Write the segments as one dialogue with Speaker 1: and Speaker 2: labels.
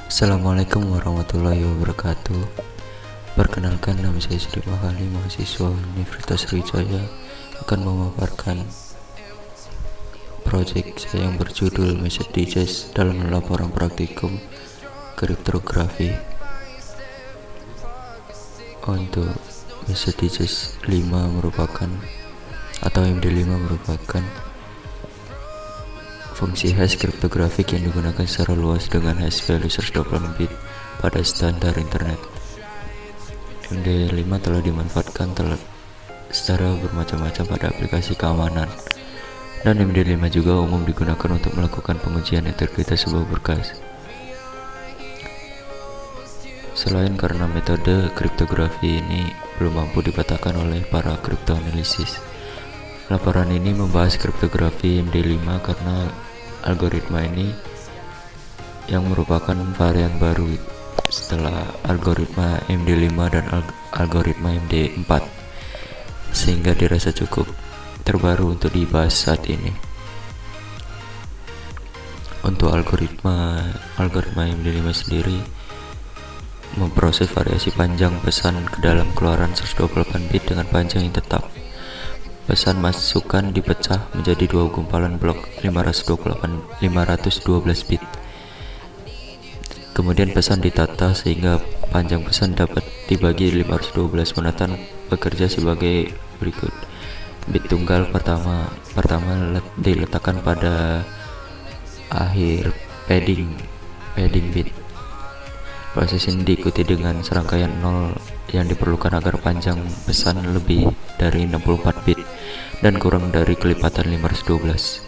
Speaker 1: Assalamualaikum warahmatullahi wabarakatuh. Perkenalkan, nama saya Sri Mahali, mahasiswa Universitas Sriwijaya, akan memaparkan proyek saya yang berjudul Method Digest dalam laporan praktikum kriptografi. Untuk Method Digest 5 merupakan atau MD5 merupakan fungsi hash kriptografik yang digunakan secara luas dengan hash value 128 bit pada standar internet. MD5 telah dimanfaatkan secara bermacam-macam pada aplikasi keamanan, dan MD5 juga umum digunakan untuk melakukan pengujian integritas sebuah berkas. Selain karena metode kriptografi ini belum mampu dipatahkan oleh para kriptoanalisis, laporan ini membahas kriptografi MD5 karena algoritma ini yang merupakan varian baru setelah algoritma MD5 dan algoritma MD4, sehingga dirasa cukup terbaru untuk dibahas saat ini. Untuk algoritma MD5 sendiri memproses variasi panjang pesan ke dalam keluaran 128 bit dengan panjang yang tetap. Pesan masukan dipecah menjadi dua gumpalan blok 512 bit. Kemudian pesan ditata sehingga panjang pesan dapat dibagi 512. Penataan bekerja sebagai berikut. Bit tunggal pertama diletakkan pada akhir padding bit. Proses ini diikuti dengan serangkaian 0 yang diperlukan agar panjang pesan lebih dari 64 bit dan kurang dari kelipatan 512.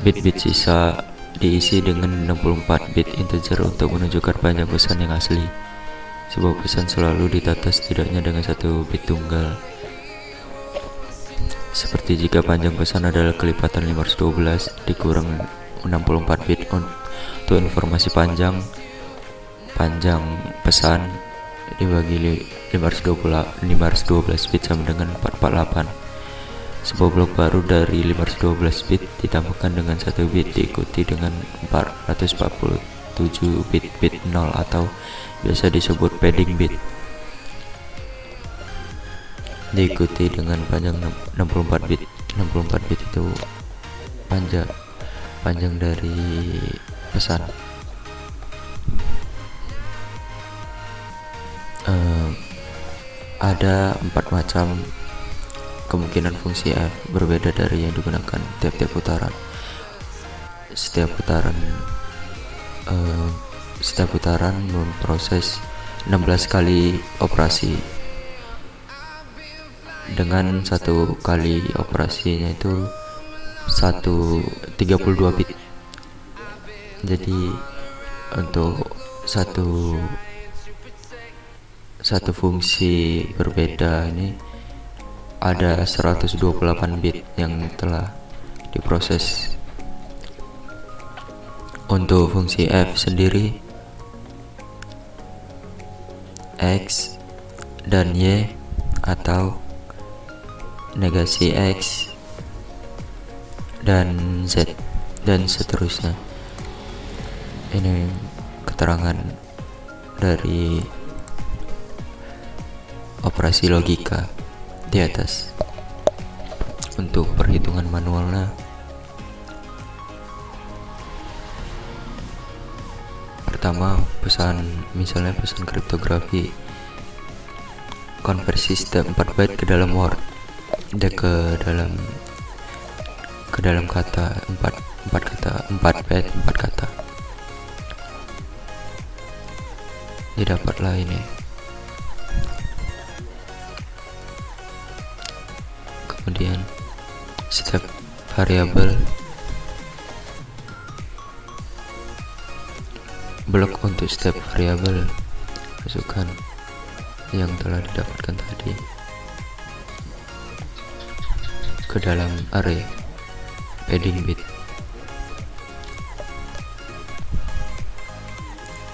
Speaker 1: Bit-bit sisa diisi dengan 64 bit integer untuk menunjukkan panjang pesan yang asli. Sebuah pesan selalu ditata setidaknya dengan satu bit tunggal. Seperti jika panjang pesan adalah kelipatan 512 dikurang 64 bit. Untuk informasi panjang pesan dibagi 512 bit sama dengan 448. Sebuah blok baru dari 512 bit ditambahkan dengan 1 bit diikuti dengan 447 bit 0 atau biasa disebut padding bit, diikuti dengan panjang 64 bit. 64 bit itu panjang dari pesan. Ada 4 macam kemungkinan fungsi f berbeda dari yang digunakan tiap-tiap putaran. Setiap putaran memproses 16 kali operasi dengan satu kali operasinya itu 32 bit. Jadi untuk satu fungsi berbeda ini ada 128 bit yang telah diproses. Untuk fungsi f sendiri, x dan y atau negasi x dan z dan seterusnya. Ini keterangan dari operasi logika di atas. Untuk perhitungan manualnya, pertama misalnya pesan kriptografi konversi step 4 byte ke dalam word, ke dalam kata 4 byte 4 kata. Didapatlah ini. Kemudian setiap variabel blok untuk setiap variabel masukkan yang telah didapatkan tadi ke dalam array padding bit.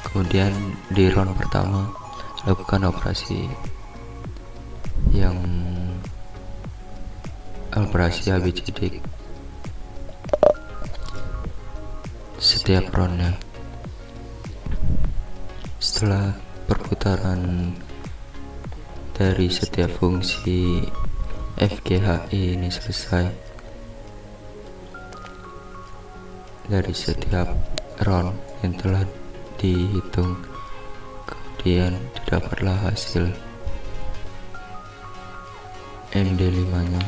Speaker 1: Kemudian di round pertama lakukan operasi ABCD setiap ronde. Setelah perputaran dari setiap fungsi FGHI ini selesai, dari setiap round yang telah dihitung, kemudian didapatlah hasil MD5 nya.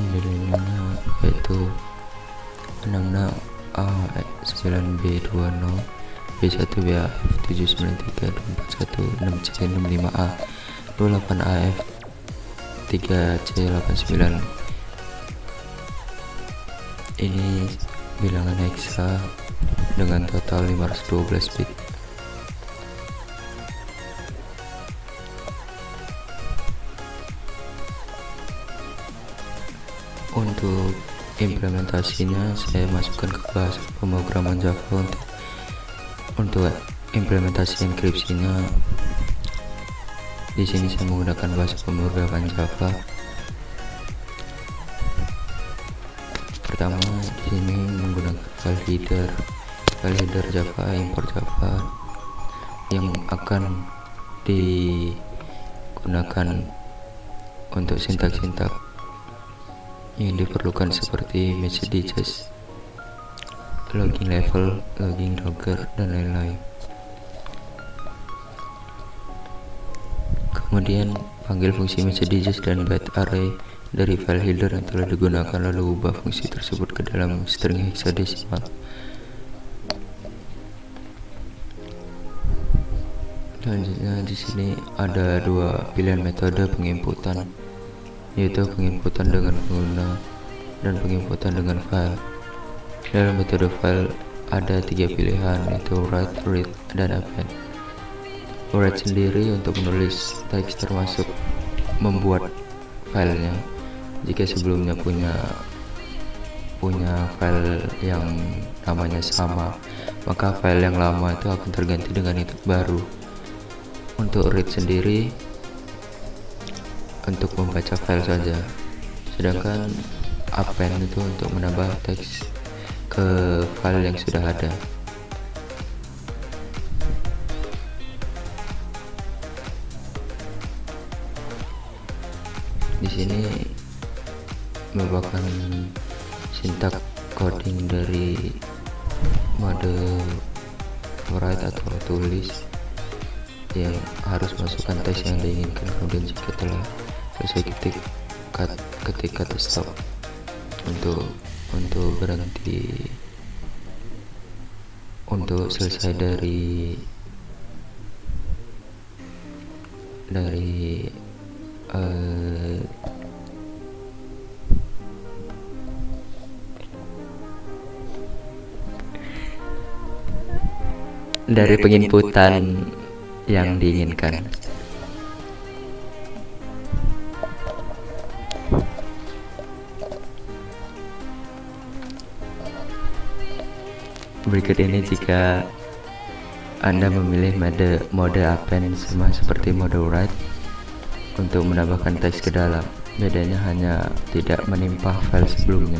Speaker 1: MD5 nya yaitu 66A9B20 B1BAF 793 241 6C65A 28AF 3C89. Ini bilangan hexa dengan total 512 bit. Untuk implementasinya saya masukkan ke bahasa pemrograman Java. Untuk implementasi enkripsinya di sini saya menggunakan bahasa pemrograman Java. Pertama di sini menggunakan file header Java, import Java yang akan digunakan untuk sintak-sintak yang diperlukan seperti messages, logging level, logging logger, dan lain-lain. Kemudian panggil fungsi messages dan byte array dari file header yang telah digunakan, lalu ubah fungsi tersebut ke dalam string hexadesimal. Selanjutnya di sini ada dua pilihan metode penginputan, yaitu penginputan dengan pengguna dan penginputan dengan file. Dalam metode file ada tiga pilihan, yaitu write, read, dan append. Write sendiri untuk menulis teks termasuk membuat filenya. Jika sebelumnya punya file yang namanya sama, maka file yang lama itu akan terganti dengan itu baru. Untuk read sendiri untuk membaca file saja, sedangkan append itu untuk menambah teks ke file yang sudah ada. Di sini merupakan sintak coding dari mode write atau tulis yang harus masukkan teks yang diinginkan, kemudian jika telah selesai ketik kata stop untuk berhenti, untuk selesai dari penginputan yang diinginkan. Berikut ini jika Anda memilih mode append sama seperti mode write untuk menambahkan teks ke dalam. Bedanya hanya tidak menimpa file sebelumnya,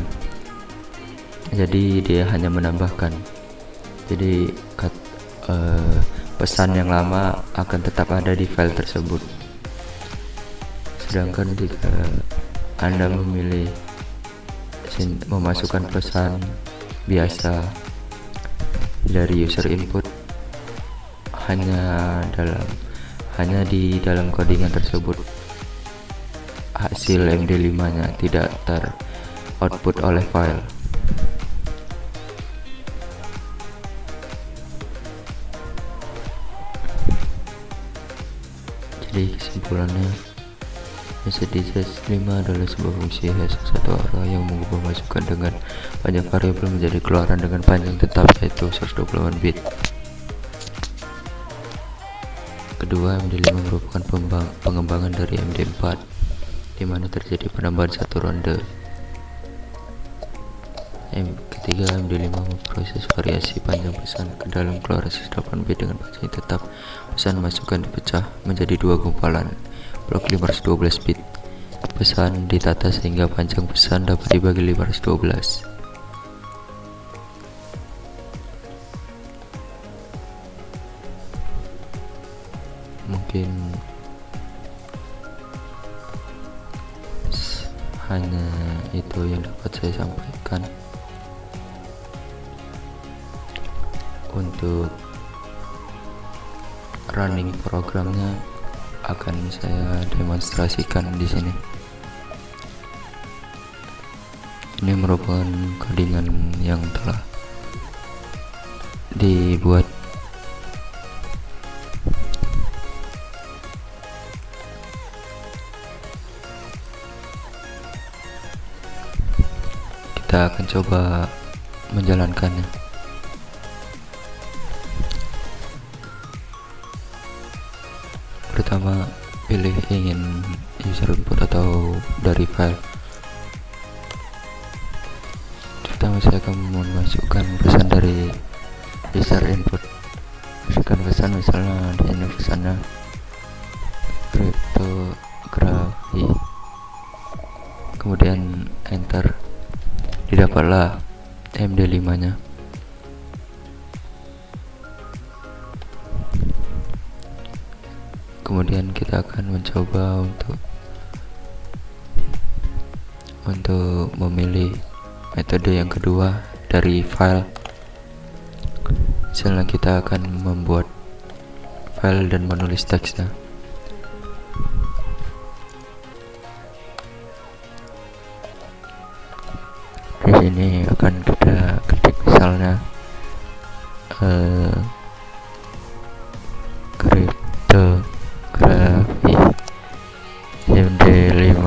Speaker 1: jadi dia hanya menambahkan. Jadi pesan yang lama akan tetap ada di file tersebut. Sedangkan jika Anda memilih memasukkan pesan biasa dari user input, hanya di dalam codingan tersebut hasil MD5 nya tidak ter-output oleh file. Jadi kesimpulannya, messages 5 adalah sebuah fungsi hash satu arah yang mengubah masukan dengan banyak variabel menjadi keluaran dengan panjang tetap, yaitu 128 bit. Kedua, MD5 merupakan pengembangan dari MD4, di mana terjadi penambahan satu ronde. Ketiga, MD5 memproses variasi panjang pesan ke dalam keluaran 128 bit dengan panjang tetap. Pesan masukan dipecah menjadi dua gumpalan blok 512 bit. Pesan ditata sehingga panjang pesan dapat dibagi 512. mungkin hanya itu yang dapat saya sampaikan. Untuk running programnya akan saya demonstrasikan di sini. Ini merupakan codingan yang telah dibuat kita akan coba menjalankannya. Pertama, pilih ingin user input atau dari file. Pertama saya akan memasukkan pesan dari user input. Masukkan pesan, misalnya di ini pesannya kriptografi, kemudian enter. Didapatlah MD5 nya. Kemudian kita akan mencoba untuk memilih metode yang kedua dari file. Misalnya kita akan membuat file dan menulis teksnya. Di sini akan kita ketik misalnya kriptografi MD5.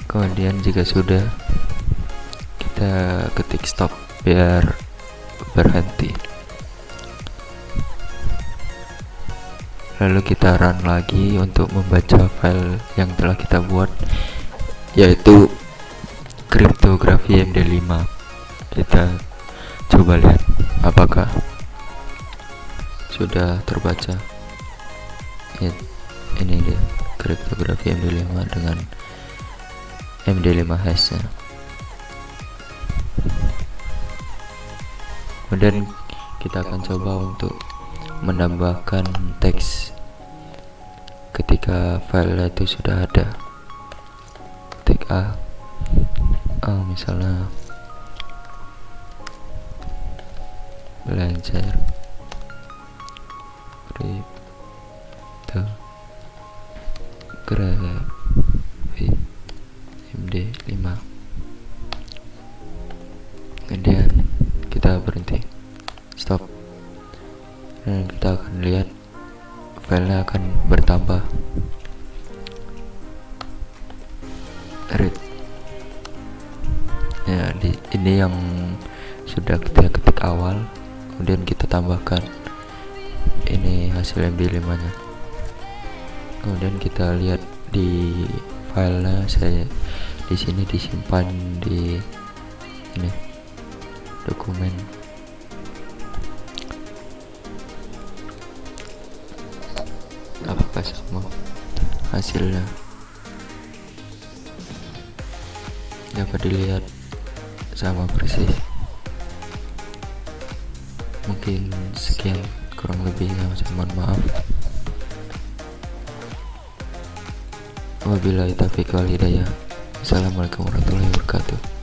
Speaker 1: Kemudian jika sudah, kita ketik stop biar berhenti. Lalu kita run lagi untuk membaca file yang telah kita buat, yaitu kriptografi MD5. Kita coba lihat apakah sudah terbaca. Ini dia kriptografi MD5 dengan MD5 hash nya. Kemudian kita akan coba untuk menambahkan teks ketika file itu sudah ada. Ketik A misalnya belajar kriptografi MD5. Kemudian kita berhenti, stop, dan kita akan lihat filenya akan bertambah. Read ya, ini yang sudah kita ketik awal, kemudian kita tambahkan ini hasil MD5 nya. Kemudian kita lihat di filenya, saya di sini disimpan di ini dokumen. Apakah sama hasilnya? Dapat dilihat sama persis. Mungkin sekian, kurang lebihnya saya mohon maaf. Wabillahi taufiq wal hidayah. Assalamualaikum warahmatullahi wabarakatuh.